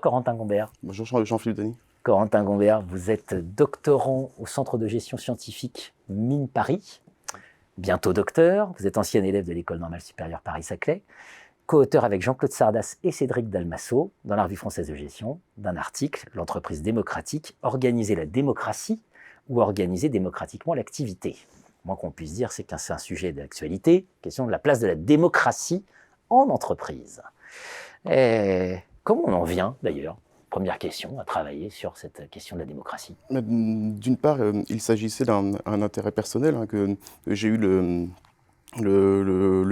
Corentin Gombert. Bonjour Jean-Philippe Denis. Corentin Gombert, vous êtes doctorant au Centre de gestion scientifique Mines Paris, bientôt docteur. Vous êtes ancien élève de l'École normale supérieure Paris-Saclay, co-auteur avec Jean-Claude Sardas et Cédric Dalmasso dans la Revue française de gestion d'un article « L'entreprise démocratique, organiser la démocratie ou organiser démocratiquement l'activité ». Moins qu'on puisse dire, c'est que c'est un sujet d'actualité, question de la place de la démocratie en entreprise. Et comment on en vient d'ailleurs, première question, à travailler sur cette question de la démocratie? D'une part, il s'agissait d'un intérêt personnel, que j'ai eu le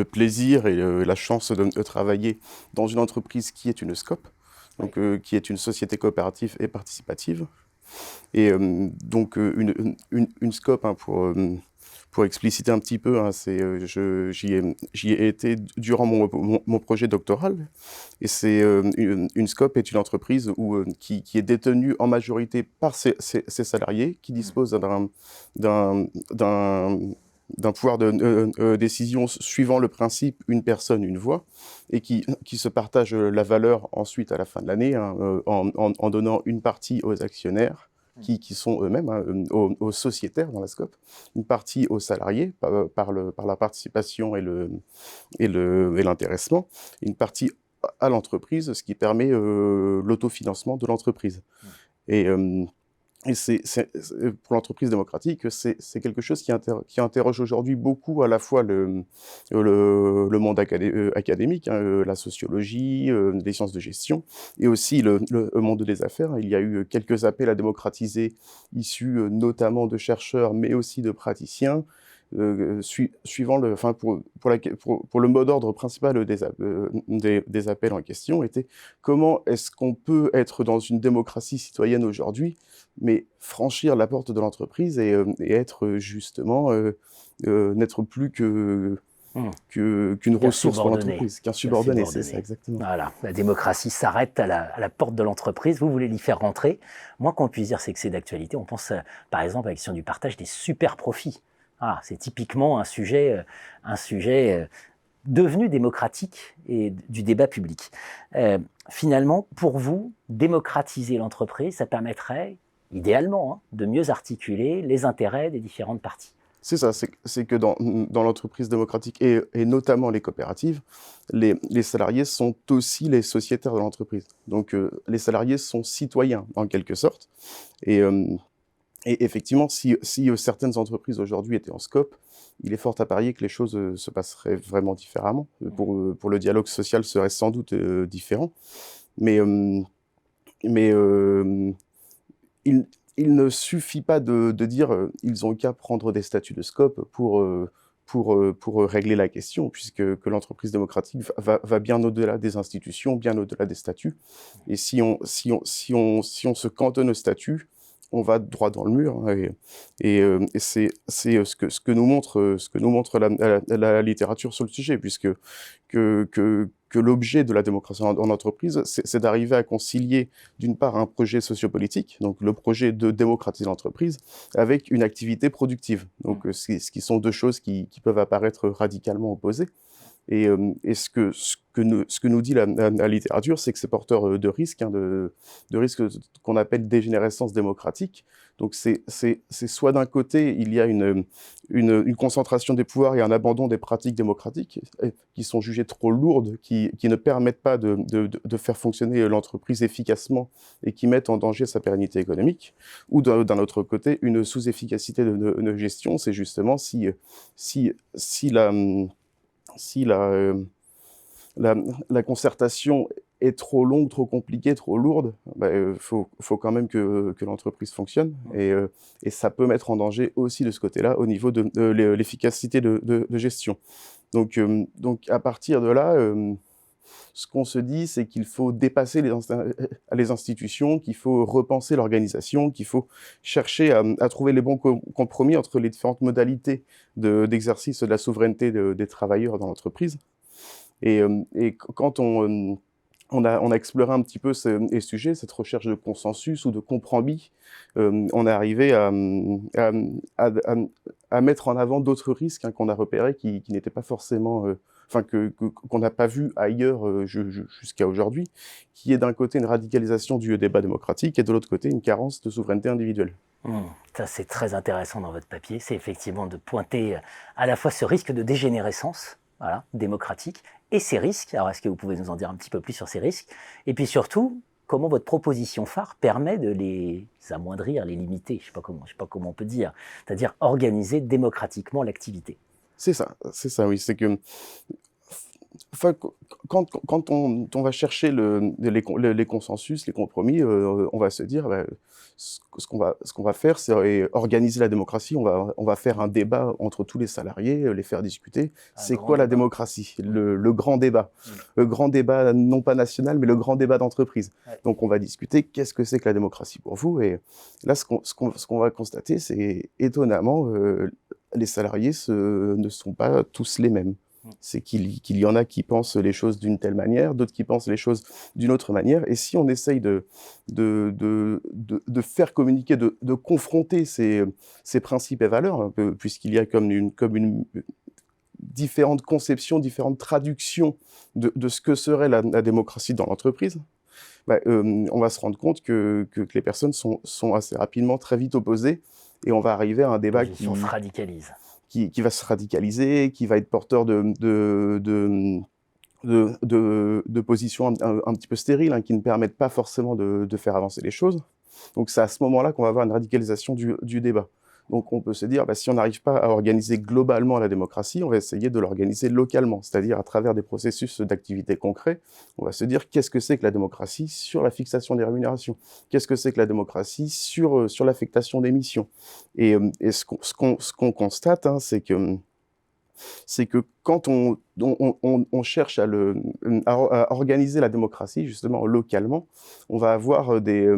plaisir et la chance de travailler dans une entreprise qui est une SCOP, donc, qui est une société coopérative et participative. Et donc une SCOP, pour expliciter un petit peu, j'y ai été durant mon projet doctoral, et une SCOP est une entreprise qui est détenue en majorité par ses salariés, qui disposent d'un pouvoir de décision suivant le principe une personne, une voix, et qui se partagent la valeur ensuite à la fin de l'année, en donnant une partie aux actionnaires, qui sont eux-mêmes aux sociétaires dans la SCOP, une partie aux salariés par la participation et l'intéressement, une partie à l'entreprise, ce qui permet l'autofinancement de l'entreprise. Et pour l'entreprise démocratique, c'est quelque chose qui interroge aujourd'hui beaucoup à la fois le monde académique, la sociologie, les sciences de gestion, et aussi le monde des affaires. Il y a eu quelques appels à démocratiser, issus notamment de chercheurs, mais aussi de praticiens, suivant pour le mot d'ordre principal des appels en question était comment est-ce qu'on peut être dans une démocratie citoyenne aujourd'hui, mais franchir la porte de l'entreprise et être justement n'être plus qu'une ressource pour l'entreprise, qu'un subordonné, c'est ça exactement. Voilà, la démocratie s'arrête à la porte de l'entreprise, vous voulez l'y faire rentrer. Moi, qu'on puisse dire, c'est que c'est d'actualité. On pense par exemple à la question du partage des super profits. Ah, c'est typiquement un sujet devenu démocratique et du débat public. Finalement, pour vous, démocratiser l'entreprise, ça permettrait, idéalement, de mieux articuler les intérêts des différentes parties. C'est ça, c'est que dans l'entreprise démocratique et notamment les coopératives, les salariés sont aussi les sociétaires de l'entreprise. Donc les salariés sont citoyens en quelque sorte. Et effectivement, si certaines entreprises aujourd'hui étaient en SCOP, il est fort à parier que les choses se passeraient vraiment différemment. Pour le dialogue social serait sans doute différent. Mais il ne suffit pas de dire ils ont qu'à prendre des statuts de SCOP pour régler la question, puisque l'entreprise démocratique va bien au-delà des institutions, bien au-delà des statuts. Et si on se cantonne aux statuts, on va droit dans le mur, et c'est ce que nous montre la littérature sur le sujet, puisque que l'objet de la démocratie en entreprise, c'est d'arriver à concilier d'une part un projet sociopolitique, donc le projet de démocratiser l'entreprise, avec une activité productive. Donc ce qui sont deux choses qui peuvent apparaître radicalement opposées. Et ce que nous dit la littérature, c'est que c'est porteur de risques, de risques qu'on appelle dégénérescence démocratique. Donc c'est soit d'un côté, il y a une concentration des pouvoirs et un abandon des pratiques démocratiques qui sont jugées trop lourdes, qui ne permettent pas de faire fonctionner l'entreprise efficacement et qui mettent en danger sa pérennité économique. Ou d'un autre côté, une sous-efficacité de gestion, c'est justement si la concertation est trop longue, trop compliquée, trop lourde, faut quand même que l'entreprise fonctionne. Et ça peut mettre en danger aussi de ce côté-là, au niveau de l'efficacité de gestion. Donc à partir de là, ce qu'on se dit, c'est qu'il faut dépasser les institutions, qu'il faut repenser l'organisation, qu'il faut chercher à trouver les bons compromis entre les différentes modalités d'exercice de la souveraineté des travailleurs dans l'entreprise. Et quand on a exploré un petit peu ces sujets, cette recherche de consensus ou de compromis, on est arrivé à mettre en avant d'autres risques qu'on a repérés qui n'étaient pas forcément qu'on n'a pas vu ailleurs jusqu'à aujourd'hui, qui est d'un côté une radicalisation du débat démocratique et de l'autre côté une carence de souveraineté individuelle. Ça, c'est très intéressant dans votre papier, c'est effectivement de pointer à la fois ce risque de dégénérescence démocratique et ces risques. Alors, est-ce que vous pouvez nous en dire un petit peu plus sur ces risques? Et puis surtout, comment votre proposition phare permet de les amoindrir, les limiter, je ne sais pas comment on peut dire, c'est-à-dire organiser démocratiquement l'activité. C'est ça, oui. C'est que quand on va chercher les consensus, les compromis, on va se dire, ce qu'on va faire, c'est organiser la démocratie. On va faire un débat entre tous les salariés, les faire discuter. C'est quoi la démocratie? Le grand débat. Le grand débat, non pas national, mais le grand débat d'entreprise. Ouais. Donc on va discuter, qu'est-ce que c'est que la démocratie pour vous? Et là, ce qu'on va constater, c'est étonnamment, les salariés ne sont pas tous les mêmes. C'est qu'il y en a qui pensent les choses d'une telle manière, d'autres qui pensent les choses d'une autre manière. Et si on essaye de faire communiquer, de confronter ces principes et valeurs, puisqu'il y a comme une différentes conceptions, différentes traductions de ce que serait la démocratie dans l'entreprise, on va se rendre compte que les personnes sont assez rapidement, très vite opposées, et on va arriver à un débat qui se radicalise. Qui va se radicaliser, qui va être porteur de positions un petit peu stériles, qui ne permettent pas forcément de faire avancer les choses. Donc c'est à ce moment-là qu'on va avoir une radicalisation du débat. Donc on peut se dire, si on n'arrive pas à organiser globalement la démocratie, on va essayer de l'organiser localement, c'est-à-dire à travers des processus d'activité concrets. On va se dire, qu'est-ce que c'est que la démocratie sur la fixation des rémunérations? Qu'est-ce que c'est que la démocratie sur l'affectation des missions? Et ce qu'on constate, c'est que quand on cherche à organiser la démocratie, justement, localement, on va avoir des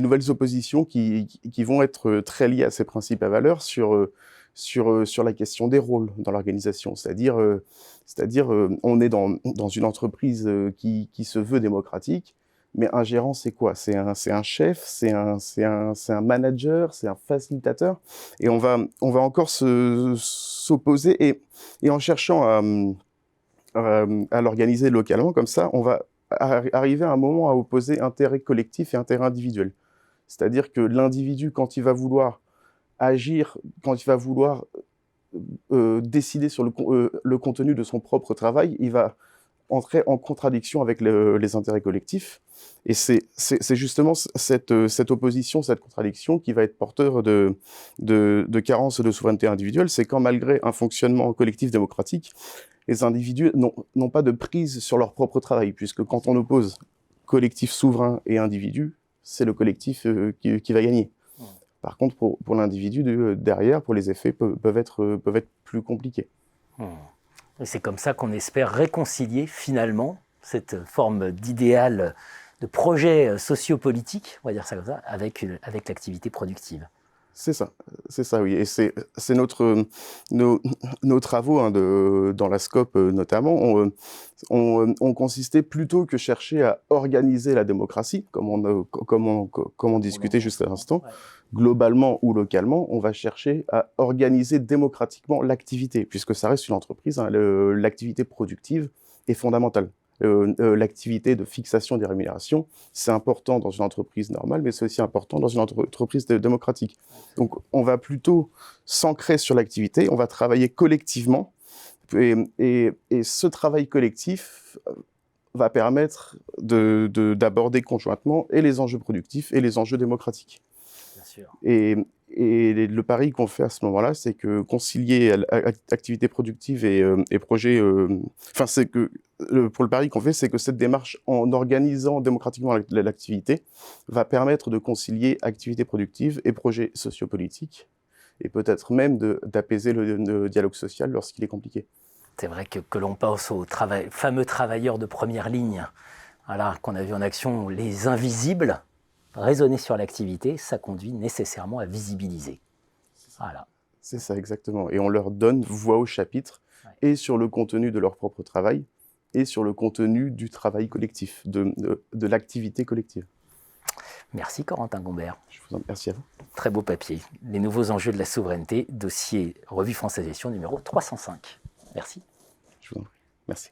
nouvelles oppositions qui vont être très liées à ces principes et valeurs sur la question des rôles dans l'organisation. C'est-à-dire, on est dans une entreprise qui se veut démocratique, mais un gérant, c'est quoi? C'est un chef, c'est un manager, c'est un facilitateur. Et on va encore s'opposer, et en cherchant à l'organiser localement comme ça, on va arriver à un moment à opposer intérêt collectif et intérêt individuel. C'est-à-dire que l'individu, quand il va vouloir agir, quand il va vouloir décider sur le contenu de son propre travail, il va entrer en contradiction avec les intérêts collectifs. Et c'est justement cette opposition, cette contradiction qui va être porteur de carence de souveraineté individuelle. C'est quand, malgré un fonctionnement collectif démocratique, les individus n'ont pas de prise sur leur propre travail, puisque quand on oppose collectif souverain et individu, c'est le collectif qui va gagner. Par contre, pour l'individu, derrière, pour les effets, peuvent être plus compliqués. Et c'est comme ça qu'on espère réconcilier finalement cette forme d'idéal, de projet sociopolitique, on va dire ça comme ça, avec l'activité productive. C'est ça, oui. Et c'est nos travaux dans la SCOP notamment, ont consisté, plutôt que chercher à organiser la démocratie, comme on discutait juste à l'instant, globalement ou localement, on va chercher à organiser démocratiquement l'activité, puisque ça reste une entreprise, l'activité productive est fondamentale. L'activité de fixation des rémunérations, c'est important dans une entreprise normale, mais c'est aussi important dans une entreprise démocratique. Donc, on va plutôt s'ancrer sur l'activité, on va travailler collectivement, et ce travail collectif va permettre d'aborder conjointement et les enjeux productifs et les enjeux démocratiques. Bien sûr. Et le pari qu'on fait à ce moment-là, c'est que concilier activité productive et projet, pour le pari qu'on fait, c'est que cette démarche, en organisant démocratiquement l'activité, va permettre de concilier activité productive et projet sociopolitique, et peut-être même d'apaiser le dialogue social lorsqu'il est compliqué. C'est vrai que l'on pense aux fameux travailleurs de première ligne, qu'on a vu en action, les invisibles. Raisonner sur l'activité, ça conduit nécessairement à visibiliser. Voilà. C'est ça, exactement. Et on leur donne voix au chapitre, et sur le contenu de leur propre travail, et sur le contenu du travail collectif, de l'activité collective. Merci Corentin Gombert. Je vous en remercie à vous. Très beau papier. Les nouveaux enjeux de la souveraineté, dossier Revue Française Gestion numéro 305. Merci. vous en prie. Merci.